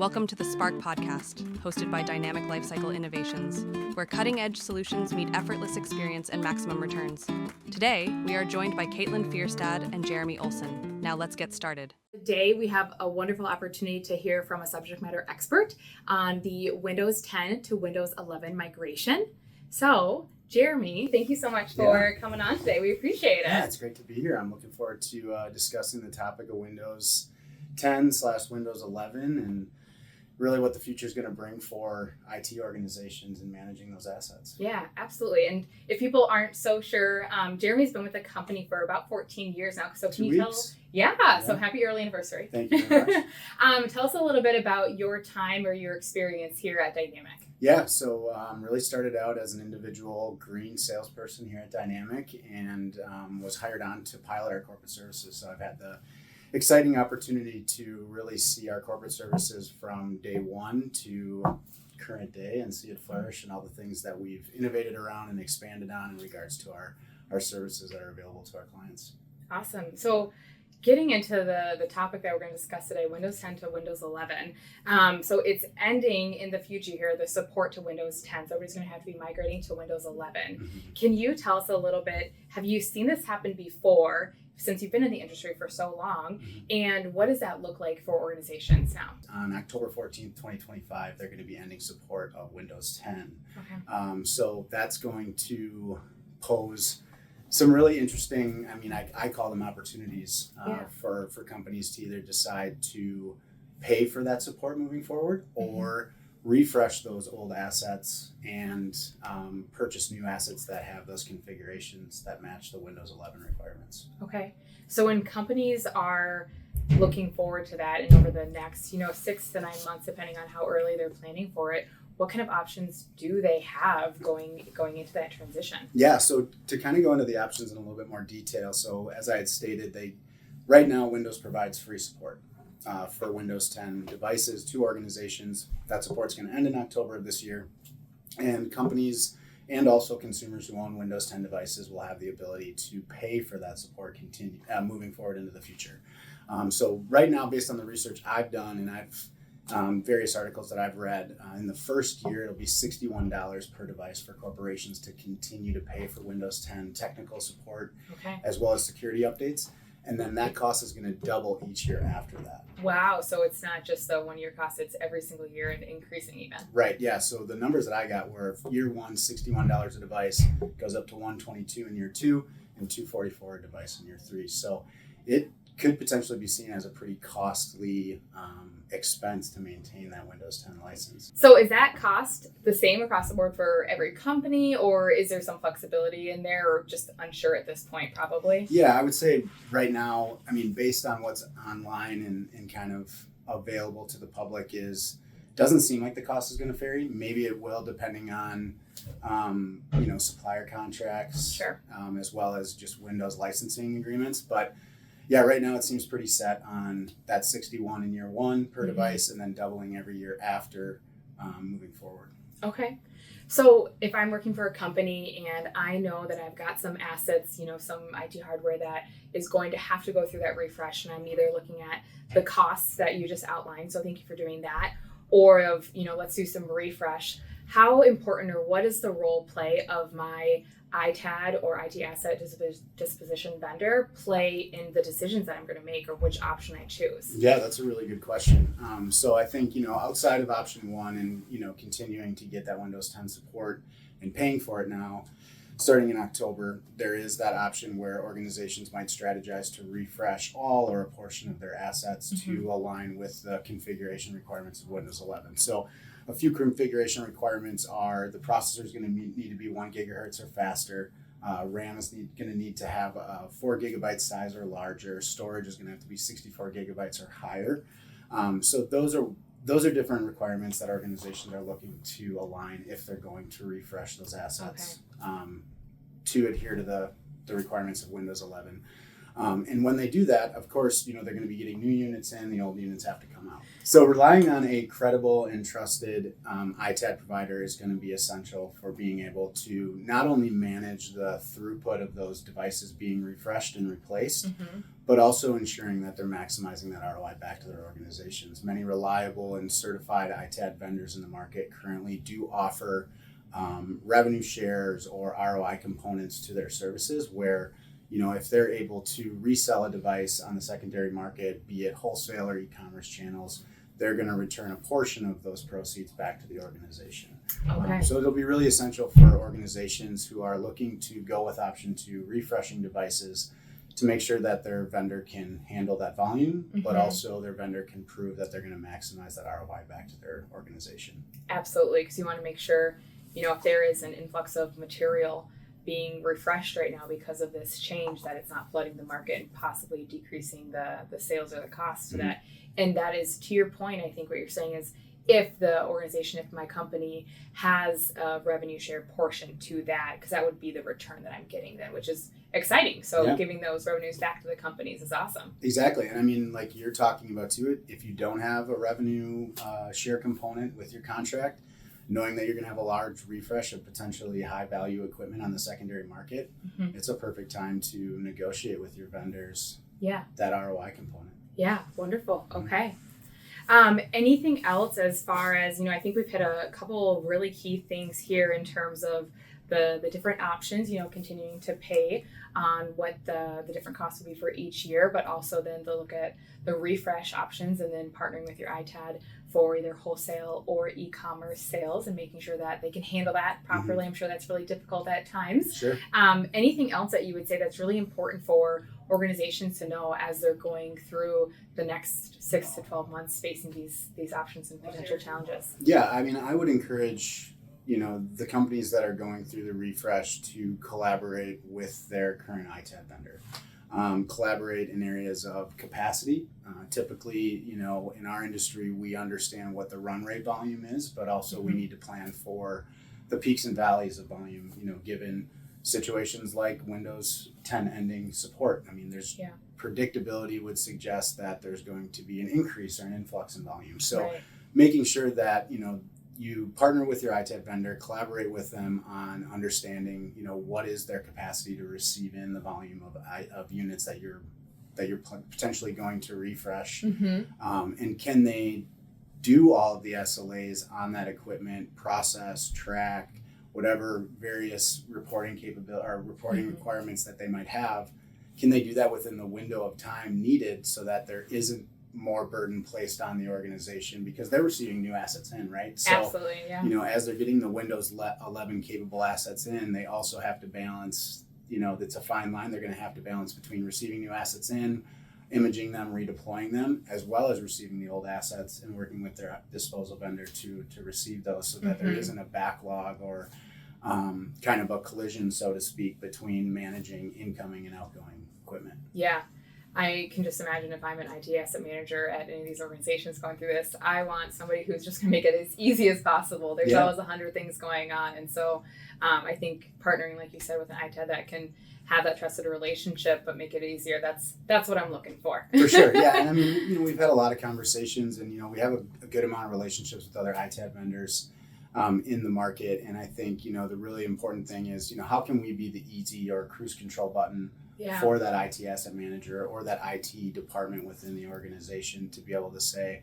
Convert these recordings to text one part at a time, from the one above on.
Welcome to the Spark Podcast, hosted by Dynamic Lifecycle Innovations, where cutting-edge solutions meet effortless experience and maximum returns. Today, we are joined by Caitlin Fierstad and Jeremy Olson. Now let's get started. Today, we have a wonderful opportunity to hear from a subject matter expert on the Windows 10 to Windows 11 migration. So, Jeremy, thank you so much for coming on today. We appreciate it. Yeah, it's great to be here. I'm looking forward to discussing the topic of Windows 10/Windows 11 and really what the future is going to bring for IT organizations in managing those assets. Yeah, absolutely. And if people aren't so sure, Jeremy's been with the company for about 14 years now. So can you tell? Yeah, so happy early anniversary. Thank you very much. Tell us a little bit about your time or your experience here at Dynamic. Yeah, so really started out as an individual green salesperson here at Dynamic and was hired on to pilot our corporate services. So I've had the exciting opportunity to really see our corporate services from day one to current day and see it flourish and all the things that we've innovated around and expanded on in regards to our services that are available to our clients. Awesome. So getting into the topic that we're going to discuss today, Windows 10 to Windows 11. So it's ending in the future here, the support to Windows 10. So everybody's going to have to be migrating to Windows 11. Mm-hmm. Can you tell us a little bit, have you seen this happen before, since you've been in the industry for so long, and what does that look like for organizations now? On October 14th, 2025, they're going to be ending support of Windows 10. Okay. So that's going to pose some really interesting, I call them opportunities for companies to either decide to pay for that support moving forward or refresh those old assets and purchase new assets that have those configurations that match the Windows 11 requirements. Okay. So when companies are looking forward to that and over the next, 6 to 9 months, depending on how early they're planning for it, what kind of options do they have going into that transition? Yeah, so to kind of go into the options in a little bit more detail. So as I had stated, right now Windows provides free support for Windows 10 devices to organizations. That support's going to end in October of this year. And companies and also consumers who own Windows 10 devices will have the ability to pay for that support moving forward into the future. So right now, based on the research I've done and I've various articles that I've read, in the first year, it'll be $61 per device for corporations to continue to pay for Windows 10 technical support, as well as security updates. And then that cost is going to double each year after that. Wow. So it's not just the 1 year cost, it's every single year and increasing even. Right. Yeah. So the numbers that I got were year one, $61 a device, goes up to $122 in year two and $244 a device in year three. So it could potentially be seen as a pretty costly expense to maintain that Windows 10 license. So is that cost the same across the board for every company, or is there some flexibility in there, or just unsure at this point probably? Yeah, I would say right now, based on what's online and kind of available to the public, doesn't seem like the cost is going to vary. Maybe it will, depending on supplier contracts, as well as just Windows licensing agreements. But yeah, right now it seems pretty set on that 61 in year one per device and then doubling every year after moving forward. Okay. So if I'm working for a company and I know that I've got some assets, some IT hardware that is going to have to go through that refresh, and I'm either looking at the costs that you just outlined, so thank you for doing that, or of, let's do some refresh. How important, or what is the role play of my ITAD or IT Asset Disposition vendor play in the decisions that I'm going to make, or which option I choose? Yeah, that's a really good question. So I think, outside of option one and, continuing to get that Windows 10 support and paying for it now, starting in October, there is that option where organizations might strategize to refresh all or a portion of their assets to align with the configuration requirements of Windows 11. So a few configuration requirements are the processor is going to need to be 1 gigahertz or faster. RAM is going to need to have a 4 gigabyte size or larger. Storage is going to have to be 64 gigabytes or higher. So those are different requirements that organizations are looking to align if they're going to refresh those assets to adhere to the requirements of Windows 11. And when they do that, of course, they're going to be getting new units in, the old units have to come out. So relying on a credible and trusted ITAD provider is going to be essential for being able to not only manage the throughput of those devices being refreshed and replaced, but also ensuring that they're maximizing that ROI back to their organizations. Many reliable and certified ITAD vendors in the market currently do offer revenue shares or ROI components to their services where if they're able to resell a device on the secondary market, be it wholesale or e-commerce channels, they're going to return a portion of those proceeds back to the organization. Okay. So it'll be really essential for organizations who are looking to go with option 2, refreshing devices, to make sure that their vendor can handle that volume, but also their vendor can prove that they're going to maximize that ROI back to their organization. Absolutely, because you want to make sure, if there is an influx of material being refreshed right now because of this change, that it's not flooding the market and possibly decreasing the sales or the cost to that. And that is, to your point, I think what you're saying is if the organization, if my company has a revenue share portion to that, because that would be the return that I'm getting then, which is exciting. So giving those revenues back to the companies is awesome. Exactly. And I mean, like you're talking about too, if you don't have a revenue share component with your contract, knowing that you're going to have a large refresh of potentially high value equipment on the secondary market, it's a perfect time to negotiate with your vendors that ROI component. Yeah, wonderful. Okay. Anything else as far as, I think we've hit a couple of really key things here in terms of the different options, continuing to pay on what the different costs will be for each year, but also then to look at the refresh options and then partnering with your ITAD for either wholesale or e-commerce sales and making sure that they can handle that properly. I'm sure that's really difficult at times. Sure. Anything else that you would say that's really important for organizations to know as they're going through the next 6 to 12 months facing these options and potential challenges? Yeah, I mean, I would encourage the companies that are going through the refresh to collaborate with their current ITAD vendor. Collaborate in areas of capacity. Typically, in our industry, we understand what the run rate volume is, but also we need to plan for the peaks and valleys of volume, given situations like Windows 10 ending support. I mean, there's predictability would suggest that there's going to be an increase or an influx in volume. So making sure that, you partner with your ITAD vendor, collaborate with them on understanding, what is their capacity to receive in the volume of units that you're potentially going to refresh, and can they do all of the SLAs on that equipment, process, track, whatever various reporting capability or reporting requirements that they might have. Can they do that within the window of time needed so that there isn't more burden placed on the organization because they're receiving new assets in, right? So, absolutely, yeah. As they're getting the Windows 11 capable assets in, they also have to balance, it's a fine line. They're going to have to balance between receiving new assets in, imaging them, redeploying them, as well as receiving the old assets and working with their disposal vendor to receive those so that there isn't a backlog or kind of a collision, so to speak, between managing incoming and outgoing equipment. Yeah. I can just imagine if I'm an IT asset manager at any of these organizations going through this, I want somebody who's just going to make it as easy as possible. There's always 100 things going on. And so I think partnering, like you said, with an ITAD that can have that trusted relationship but make it easier, that's what I'm looking for. For sure, yeah. And I mean, we've had a lot of conversations and, we have a good amount of relationships with other ITAD vendors in the market. And I think, the really important thing is, how can we be the easy or cruise control button for that IT asset manager or that IT department within the organization to be able to say,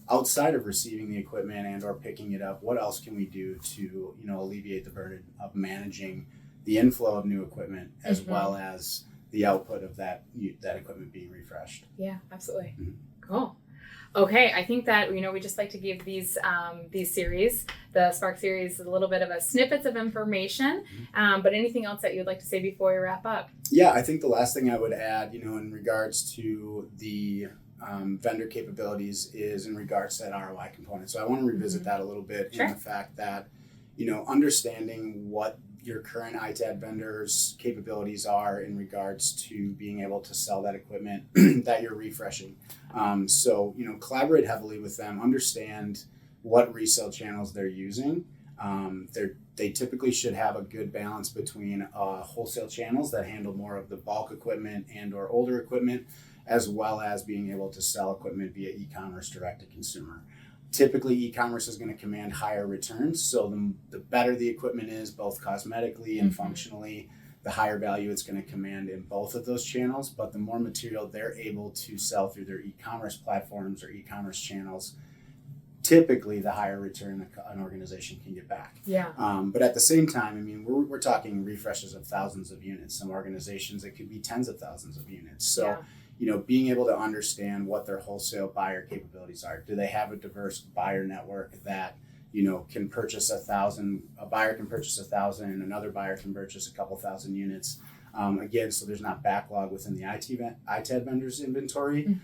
outside of receiving the equipment and or picking it up, what else can we do to, alleviate the burden of managing the inflow of new equipment as well as the output of that equipment being refreshed. Yeah, absolutely. Cool. Okay, I think that, we just like to give these series, the Spark series, a little bit of a snippets of information, but anything else that you'd like to say before we wrap up? Yeah, I think the last thing I would add, in regards to the vendor capabilities is in regards to that ROI component. So I want to revisit that a little bit in the fact that, understanding what your current ITAD vendors' capabilities are in regards to being able to sell that equipment that you're refreshing. So, collaborate heavily with them, understand what resale channels they're using, They typically should have a good balance between wholesale channels that handle more of the bulk equipment and or older equipment, as well as being able to sell equipment via e-commerce direct to consumer. Typically, e-commerce is going to command higher returns, so the better the equipment is, both cosmetically and functionally, the higher value it's going to command in both of those channels. But the more material they're able to sell through their e-commerce platforms or e-commerce channels, typically the higher return an organization can get back. Yeah. But at the same time, I mean, we're talking refreshes of thousands of units. Some organizations, it could be tens of thousands of units. So, being able to understand what their wholesale buyer capabilities are. Do they have a diverse buyer network that, can purchase 1,000, a buyer can purchase 1,000 and another buyer can purchase a couple thousand units. Again, so there's not backlog within the ITAD vendors inventory,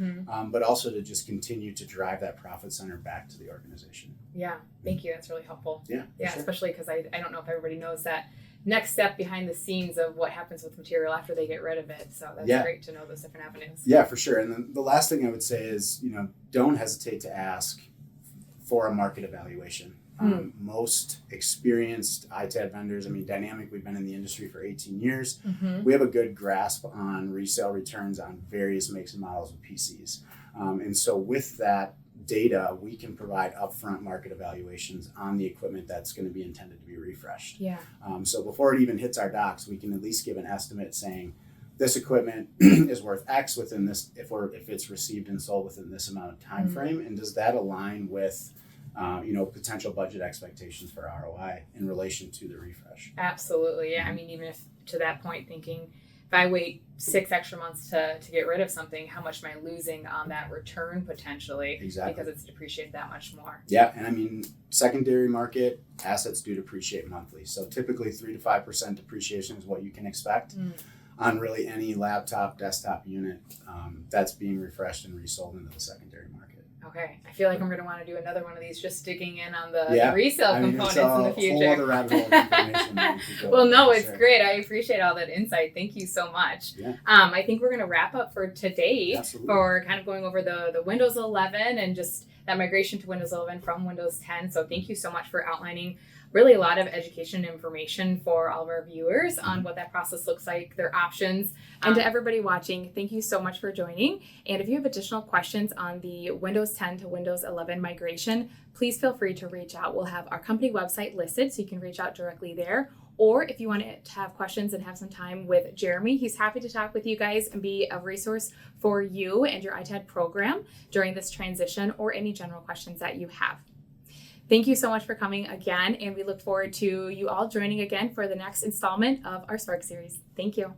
but also to just continue to drive that profit center back to the organization. Yeah, thank you. That's really helpful. Yeah, sure. Especially because I don't know if everybody knows that next step behind the scenes of what happens with material after they get rid of it. So that's great to know those different avenues. Yeah, for sure. And then the last thing I would say is, don't hesitate to ask for a market evaluation. Most experienced ITAD vendors, Dynamic, we've been in the industry for 18 years. We have a good grasp on resale returns on various makes and models of PCs. And so with that data, we can provide upfront market evaluations on the equipment that's going to be intended to be refreshed. Yeah. So before it even hits our docks, we can at least give an estimate saying this equipment is worth X within this, if it's received and sold within this amount of time frame, and does that align with potential budget expectations for ROI in relation to the refresh? Absolutely. Yeah. Even if to that point thinking, if I wait 6 extra months to get rid of something, how much am I losing on that return potentially? Exactly. Because it's depreciated that much more. Yeah. And secondary market assets do depreciate monthly. So typically 3 to 5% depreciation is what you can expect on really any laptop, desktop unit that's being refreshed and resold into the secondary market. Okay, I feel like I'm going to want to do another one of these, just digging in on the resale components in the future. It's a whole other rabbit hole of information that we could go Well, no, on, it's great. I appreciate all that insight. Thank you so much. Yeah. I think we're going to wrap up for today. Absolutely. For kind of going over the Windows 11 and just that migration to Windows 11 from Windows 10. So thank you so much for outlining really a lot of education and information for all of our viewers on what that process looks like, their options. And to everybody watching, thank you so much for joining. And if you have additional questions on the Windows 10 to Windows 11 migration, please feel free to reach out. We'll have our company website listed, so you can reach out directly there. Or if you want to have questions and have some time with Jeremy, he's happy to talk with you guys and be a resource for you and your ITAD program during this transition, or any general questions that you have. Thank you so much for coming again, and we look forward to you all joining again for the next installment of our Spark series. Thank you.